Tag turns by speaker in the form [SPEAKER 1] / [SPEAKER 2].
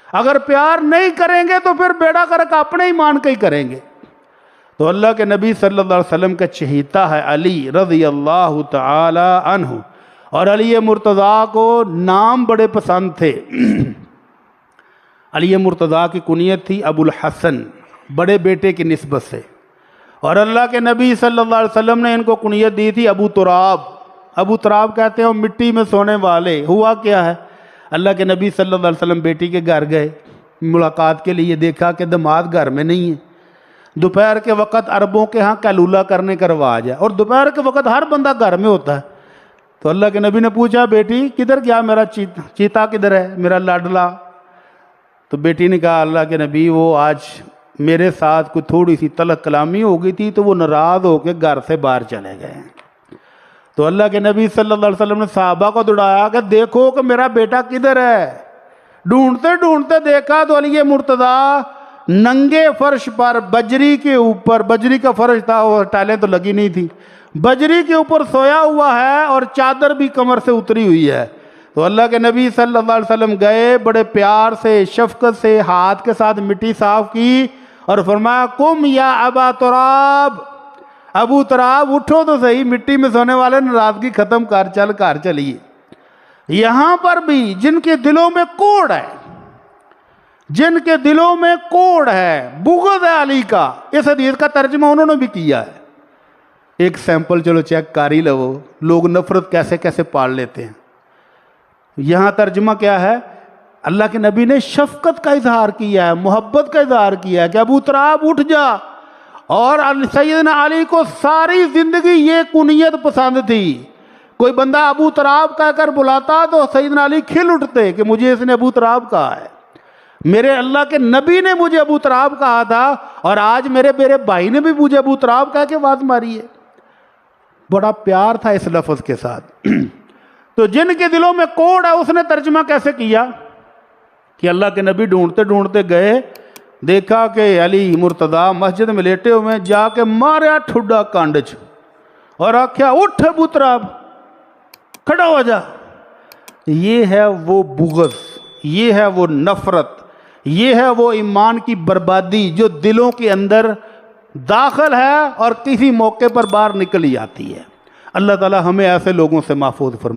[SPEAKER 1] اگر پیار نہیں کریں گے تو پھر بیڑا کرک اپنے ایمان کا ہی کریں گے۔ تو اللہ کے نبی صلی اللہ علیہ وسلم کا چہیتا ہے علی رضی اللہ تعالی عنہ، اور علی مرتضیٰ کو نام بڑے پسند تھے۔ علی مرتضیٰ کی کنیت تھی ابو الحسن، بڑے بیٹے کی نسبت سے، اور اللہ کے نبی صلی اللہ علیہ وسلم نے ان کو کنیت دی تھی ابو تراب۔ ابو تراب کہتے ہیں وہ مٹی میں سونے والے۔ ہوا کیا ہے، اللہ کے نبی صلی اللہ علیہ وسلم بیٹی کے گھر گئے ملاقات کے لیے، دیکھا کہ داماد گھر میں نہیں ہے۔ دوپہر کے وقت عربوں کے ہاں کیلولا کرنے کا رواج ہے، اور دوپہر کے وقت ہر بندہ گھر میں ہوتا ہے۔ تو اللہ کے نبی نے پوچھا بیٹی کدھر گیا میرا چیتا کدھر ہے، میرا لاڈلا؟ تو بیٹی نے کہا اللہ کے نبی وہ آج میرے ساتھ کوئی تھوڑی سی تلخ کلامی ہو گئی تھی تو وہ ناراض ہو کے گھر سے باہر چلے گئے۔ تو اللہ کے نبی صلی اللہ علیہ وسلم نے صحابہ کو دوڑایا کہ دیکھو کہ میرا بیٹا کدھر ہے۔ ڈھونڈتے ڈھونڈتے دیکھا تو علی مرتضیٰ ننگے فرش پر بجری کے اوپر، بجری کا فرش تھا، وہ ٹائلیں تو لگی نہیں تھی، بجری کے اوپر سویا ہوا ہے اور چادر بھی کمر سے اتری ہوئی ہے۔ تو اللہ کے نبی صلی اللہ علیہ وسلم گئے، بڑے پیار سے شفقت سے ہاتھ کے ساتھ مٹی صاف کی اور فرمایا قم یا ابا تراب، ابو تراب اٹھو تو صحیح، مٹی میں سونے والے ناراضگی ختم کر، چل کر چلیے۔ یہاں پر بھی جن کے دلوں میں کوڑ ہے، جن کے دلوں میں کوڑ ہے، بغض ہے علی کا، اس حدیث کا ترجمہ انہوں نے بھی کیا ہے۔ ایک سیمپل چلو چیک کر ہی لو، لوگ نفرت کیسے کیسے پال لیتے ہیں۔ یہاں ترجمہ کیا ہے، اللہ کے نبی نے شفقت کا اظہار کیا ہے، محبت کا اظہار کیا ہے کہ ابو تراب اٹھ جا۔ اور سیدنا علی کو ساری زندگی یہ کنیت پسند تھی، کوئی بندہ ابو تراب کہہ کر بلاتا تو سیدنا علی کھل اٹھتے کہ مجھے اس نے ابو تراب کہا ہے، میرے اللہ کے نبی نے مجھے ابو تراب کہا تھا، اور آج میرے بھائی نے بھی مجھے ابو تراب کہہ کے آواز ماری ہے۔ بڑا پیار تھا اس لفظ کے ساتھ۔ تو جن کے دلوں میں کوڑ ہے، اس نے ترجمہ کیسے کیا کہ اللہ کے نبی ڈھونڈتے ڈھونڈتے گئے، دیکھا کہ علی مرتضیٰ مسجد میں لیٹے ہوئے، جا کے ماریا ٹھڈا کانڈچ اور آکھیا اٹھ ابو تراب، کھڑا ہو جا۔ یہ ہے وہ بغض، یہ ہے وہ نفرت، یہ ہے وہ ایمان کی بربادی جو دلوں کے اندر داخل ہے اور کسی موقع پر باہر نکل ہی آتی ہے۔ اللہ تعالی ہمیں ایسے لوگوں سے محفوظ فرمائے۔